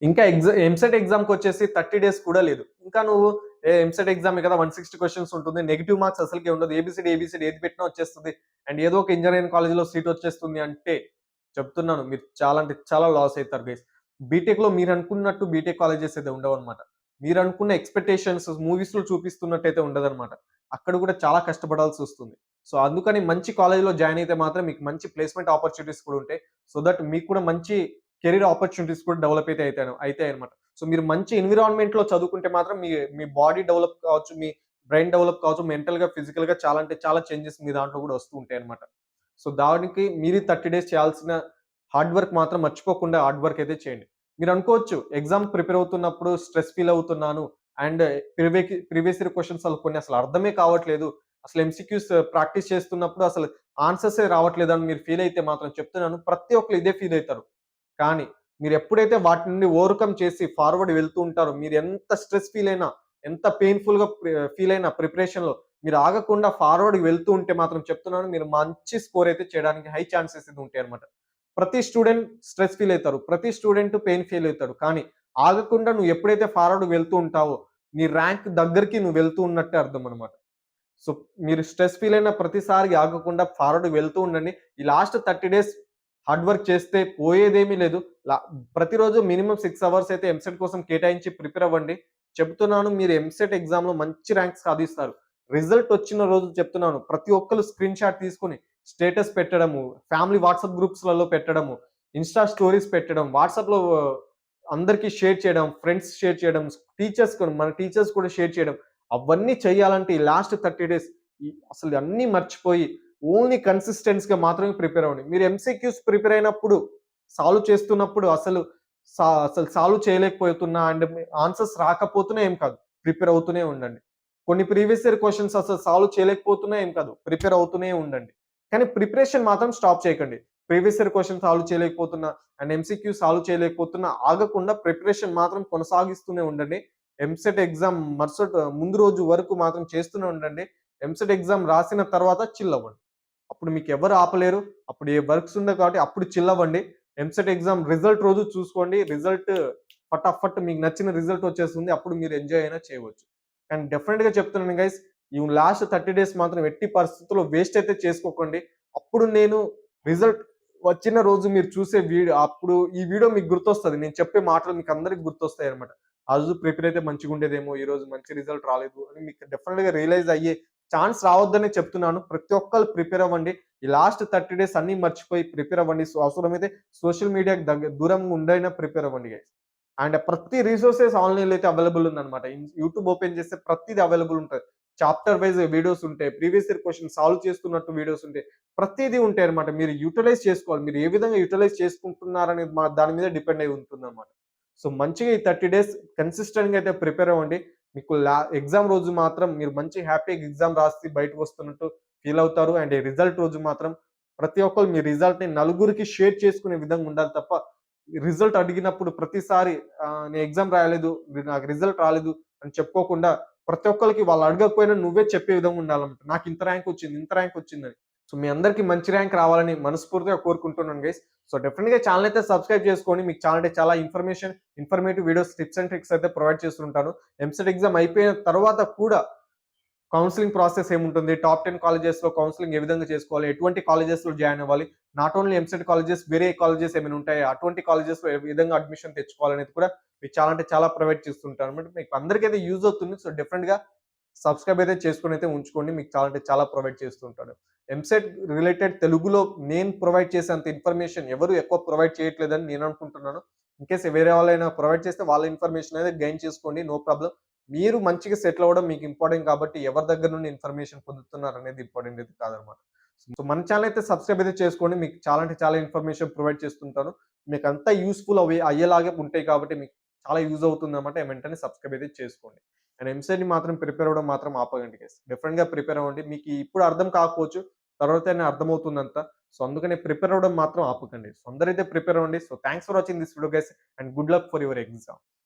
ఇంకా ఎంసెట్ ఎగ్జామ్‌కొచ్చేసి 30 డేస్ కూడా లేదు. ఇంకా నువ్వు ఎంసెట్ ఎగ్జామే కదా! 160 క్వెషన్స్ ఉంటుంది. నెగెటివ్ మార్క్స్ అసలకే ఉండదు. ఏబీసీడీ ఏది పెట్టినా వచ్చేస్తది. అండ్ ఏదో ఒక ఇంజినీరింగ్ కాలేజ్‌లో సీట్ వచ్చేస్తుంది అంటే చెప్తున్నాను మీరు చాలా అంటే చాలా లాస్ అయితారు గైస్. బీటెక్‌లో మీరనుకున్నట్టు బీటెక్ కాలేజెస్ అయితే ఉండవన్నమాట. మీరనుకున్న ఎక్స్‌పెక్టేషన్స్ మూవీస్‌లో చూపిస్తున్నట్టయితే ఉండదన్నమాట. అక్కడ కూడా చాలా కష్టపడాల్సొస్తుంది. సో, అందుకని మంచి కాలేజ్‌లో జాయిన్ అయితే మాత్రం మీకు మంచి ప్లేస్‌మెంట్ ఆపర్చునిటీస్ కూడా ఉంటాయి. సో దట్ మీకు కూడా మంచి కెరీర్ ఆపర్చునిటీస్ కూడా డెవలప్ అయితే అయితాయన్నమాట. సో, మీరు మంచి ఎన్విరాన్మెంట్‌లో చదువుకుంటే మాత్రం మీ మీ బాడీ డెవలప్ కావచ్చు, మీ బ్రెయిన్ డెవలప్ కావచ్చు, మెంటల్‌గా, ఫిజికల్‌గా చాలా అంటే చాలా చేంజెస్ మీ దాంట్లో కూడా వస్తూ ఉంటాయన్నమాట. సో, దానికి మీరు 30 డేస్ చేయాల్సిన హార్డ్ వర్క్ మాత్రం మర్చిపోకుండా హార్డ్ వర్క్ అయితే చేయండి. మీరనుకోవచ్చు ఎగ్జామ్ ప్రిపేర్ అవుతున్నప్పుడు స్ట్రెస్ ఫీల్ అవుతున్నాను. అండ్ ప్రీవియస్ ఇయర్ క్వెషన్స్ కొన్ని అసలు అర్థమే కావట్లేదు. అసలు ఎంసీక్యూస్ ప్రాక్టీస్ చేస్తున్నప్పుడు అసలు ఆన్సర్సే రావట్లేదని మీరు ఫీల్ అయితే మాత్రం చెప్తున్నాను. ప్రతి ఒక్కళ్ళు ఇదే ఫీల్ అయితారు. కానీ మీరెప్పుడైతే వాటి నుండి ఓవర్‌కమ్ చేసి ఫార్వర్డ్ వెళ్తూ ఉంటారో, మీరెంత స్ట్రెస్ ఫీల్ అయినా, ఎంత పెయిన్‌ఫుల్‌గా ఫీల్ అయినా ప్రిపరేషన్‌లో మీరు ఆగకుండా ఫార్వర్డ్‌కి వెళ్తూ ఉంటే మాత్రం చెప్తున్నాను మీరు మంచి స్కోర్ అయితే చేయడానికి హై ఛాన్సెస్ అయితే ఉంటాయన్నమాట. ప్రతి స్టూడెంట్ స్ట్రెస్ ఫీల్ అయితారు. ప్రతి స్టూడెంట్ పెయిన్ ఫీల్ అయితాడు. కానీ ఆగకుండా నువ్వు ఎప్పుడైతే ఫార్వర్డ్‌కి వెళ్తూ ఉంటావో, నీ ర్యాంక్ దగ్గరికి నువ్వు వెళ్తూ ఉన్నట్టే అర్థం అన్నమాట. సో, మీరు స్ట్రెస్ ఫీల్ అయిన ప్రతిసారి ఆగకుండా ఫార్వర్డ్‌కి వెళ్తూ ఉండండి. ఈ లాస్ట్ 30 డేస్ హార్డ్ వర్క్ చేస్తే పోయేదేమీ లేదు. ల ప్రతిరోజు మినిమమ్ 6 అవర్స్ అయితే ఎంసెట్ కోసం కేటాయించి ప్రిపేర్ అవ్వండి. చెప్తున్నాను మీరు ఎంసెట్ ఎగ్జామ్‌లో మంచి ర్యాంక్ సాధిస్తారు. రిజల్ట్ వచ్చిన రోజు చెప్తున్నాను ప్రతి ఒక్కళ్ళు స్క్రీన్ షాట్ తీసుకొని స్టేటస్ పెట్టడము, ఫ్యామిలీ వాట్సాప్ గ్రూప్స్‌లలో పెట్టడము, ఇన్‌స్టా స్టోరీస్ పెట్టడం, వాట్సాప్‌లో అందరికి షేర్ చేయడం, ఫ్రెండ్స్ షేర్ చేయడం, మన టీచర్స్ కూడా షేర్ చేయడం. అవన్నీ చేయాలంటే ఈ లాస్ట్ 30 డేస్ అసలు అన్నీ మర్చిపోయి ఓన్లీ కన్సిస్టెన్స్‌గా మాత్రమే ప్రిపేర్ అవ్వండి. మీరు ఎంసీక్యూస్ ప్రిపేర్ అయినప్పుడు, సాల్వ్ చేస్తున్నప్పుడు అసలు సాల్వ్ చేయలేకపోతున్నా అండ్ ఆన్సర్స్ రాకపోతున్నా ఏం కాదు. ప్రిపేర్ అవుతూనే ఉండండి. కొన్ని ప్రీవియస్ ఇయర్ క్వెషన్స్ అసలు సాల్వ్ చేయలేకపోతున్నా ఏం కాదు. ప్రిపేర్ అవుతూనే ఉండండి. కానీ ప్రిపరేషన్ మాత్రం స్టాప్ చేయకండి. ప్రీవియస్ ఇయర్ క్వెషన్ సాల్వ్ చేయలేకపోతున్నా అండ్ ఎంసీక్యూ సాల్వ్ చేయలేకపోతున్నా ఆగకుండా ప్రిపరేషన్ మాత్రం కొనసాగిస్తూనే ఉండండి. ఎంసెట్ ఎగ్జామ్ ముందు రోజు వరకు మాత్రం చేస్తూనే ఉండండి. ఎంసెట్ ఎగ్జామ్ రాసిన తర్వాత చిల్ అవ్వండి. అప్పుడు మీకెవ్వరు ఆపలేరు. అప్పుడు ఏ వర్క్స్ ఉండవు కాబట్టి అప్పుడు చిల్ అవ్వండి. ఎంసెట్ ఎగ్జామ్ రిజల్ట్ రోజు చూసుకోండి. రిజల్ట్ ఫటాఫట్ మీకు నచ్చిన రిజల్ట్ వచ్చేస్తుంది. అప్పుడు మీరు ఎంజాయ్ అయినా చేయవచ్చు. కానీ డెఫినిట్‌గా చెప్తున్నాను గైస్. ఈ లాస్ట్ 30 డేస్ మాత్రం ఎట్టి పరిస్థితుల్లో వేస్ట్ అయితే చేసుకోకండి. అప్పుడు నేను రిజల్ట్ వచ్చిన రోజు మీరు చూసే అప్పుడు ఈ వీడియో మీకు గుర్తొస్తది. నేను చెప్పే మాటలు మీకందరికి గుర్తొస్తాయన్నమాట. ఆ రోజు ప్రిపేర్ అయితే మంచిగుండేదేమో, ఈరోజు మంచి రిజల్ట్ రాలేదు అని మీకు డెఫినిట్‌గా రియలైజ్ అయ్యే ఛాన్స్ రావద్దనే చెప్తున్నాను. ప్రతి ఒక్కళ్ళు ప్రిపేర్ అవ్వండి. ఈ లాస్ట్ 30 డేస్ అన్నీ మర్చిపోయి ప్రిపేర్ అవ్వండి. సో, అవసరమైతే సోషల్ మీడియాకి దూరంగా ఉండైనా ప్రిపేర్ అవ్వండి గైస్. అండ్ ప్రతి రిసోర్సెస్ ఆన్‌లైన్‌లో అయితే అవైలబుల్ ఉందన్నమాట. యూట్యూబ్ ఓపెన్ చేస్తే ప్రతీది అవైలబుల్ ఉంటది. చాప్టర్ వైస్ వీడియోస్ ఉంటాయి. ప్రీవియస్ ఇయర్ క్వెషన్ సాల్వ్ చేస్తున్నట్టు వీడియోస్ ఉంటాయి. ప్రతీదీ ఉంటాయన్నమాట. మీరు యుటిలైజ్ చేసుకోవాలి. మీరు ఏ విధంగా యుటిలైజ్ చేసుకుంటున్నారనేది దాని మీద డిపెండ్ అయి ఉంటుందన్నమాట. సో, మంచిగా ఈ 30 డేస్ కన్సిస్టెంట్‌గా అయితే ప్రిపేర్ అవ్వండి. మీకు ఎగ్జామ్ రోజు మాత్రం మీరు మంచి హ్యాపీగా ఎగ్జామ్ రాసి బయటకొస్తున్నట్టు ఫీల్ అవుతారు. అండ్ ఈ రిజల్ట్ రోజు మాత్రం ప్రతి ఒక్కళ్ళు మీ రిజల్ట్‌ని నలుగురికి షేర్ చేసుకునే విధంగా ఉండాలి తప్ప, రిజల్ట్ అడిగినప్పుడు ప్రతిసారి నేను ఎగ్జామ్ రాయలేదు, నాకు రిజల్ట్ రాలేదు అని చెప్పుకోకుండా ప్రతి ఒక్కళ్ళకి వాళ్ళు అడగకపోయినా నువ్వే చెప్పే విధంగా ఉండాలన్నమాట. నాకు ఇంత ర్యాంక్ వచ్చింది, ఇంత ర్యాంక్ వచ్చిందని. సో, మీ అందరికి మంచి ర్యాంక్ రావాలని మనస్ఫూర్తిగా కోరుకుంటున్నాను గైస్. సో, డెఫినిట్‌గా ఛానెల్ అయితే సబ్స్క్రైబ్ చేసుకోండి. మీకు చాలా అంటే చాలా informative videos, tips and tricks అయితే ప్రొవైడ్ చేస్తుంటాను. ఎంసెట్ ఎగ్జామ్ అయిపోయిన తర్వాత కూడా కౌన్సెలింగ్ ప్రాసెస్ ఏముంటుంది? టాప్ 10 కాలేజెస్‌లో కౌన్సెలింగ్ ఏ విధంగా చేసుకోవాలి? ఎటువంటి కాలేజెస్‌లో జాయిన్ అవ్వాలి? నాట్ ఓన్లీ ఎంసెట్ కాలేజెస్ వేరే కాలేజెస్ ఏమైనా ఉంటాయా? అటువంటి కాలేజెస్‌లో ఏ విధంగా అడ్మిషన్ తెచ్చుకోవాలనేది కూడా మీకు చాలా అంటే చాలా ప్రొవైడ్ చేస్తుంటానన్నమాట. మీకు అందరికైతే యూజ్ అవుతుంది. సో, డెఫినిట్‌గా సబ్స్క్రైబ్ అయితే చేసుకొనైతే ఉంచుకోండి. మీకు చాలా అంటే చాలా ప్రొవైడ్ చేస్తూ ఉంటాను. ఎంసెట్ రిలేటెడ్ తెలుగులో నేను ప్రొవైడ్ చేసేంత ఇన్ఫర్మేషన్ ఎవరు ఎక్కువ ప్రొవైడ్ చేయట్లేదని నేను అనుకుంటున్నాను. ఇన్‌కేస్ వేరే వాళ్ళైనా ప్రొవైడ్ చేస్తే వాళ్ళ ఇన్ఫర్మేషన్ అనేది గెయిన్ చేసుకోండి. No problem. మీరు మంచిగా సెటిల్ అవ్వడం మీకు ఇంపార్టెంట్ కాబట్టి ఎవరి దగ్గర నుండి ఇన్ఫర్మేషన్ పొందుతున్నారనేది ఇంపార్టెంట్ అయితే కాదనమాట. సో, మన ఛానెల్ అయితే సబ్స్క్రైబ్ అయితే చేసుకోండి. మీకు చాలా అంటే చాలా ఇన్ఫర్మేషన్ ప్రొవైడ్ చేస్తుంటాను. మీకంతా యూజ్‌ఫుల్ అయ్యేలాగే ఉంటాయి కాబట్టి మీకు చాలా యూజ్ అవుతుందన్నమాట. వెంటనే సబ్స్క్రైబ్ అయితే చేసుకోండి. అండ్ ఎంసెట్‌ని మాత్రం ప్రిపేర్ అవ్వడం మాత్రం ఆపకండి గైస్. డెఫినిట్‌గా ప్రిపేర్ అవ్వండి. మీకు ఇప్పుడు అర్థం కాకపోవచ్చు. తర్వాతైనా అర్థమవుతుందంతా. సో, అందుకనే ప్రిపేర్ అవ్వడం మాత్రం ఆపకండి. సో, అందరైతే ప్రిపేర్ అవ్వండి. So, thanks for watching this video guys and good luck for your exam.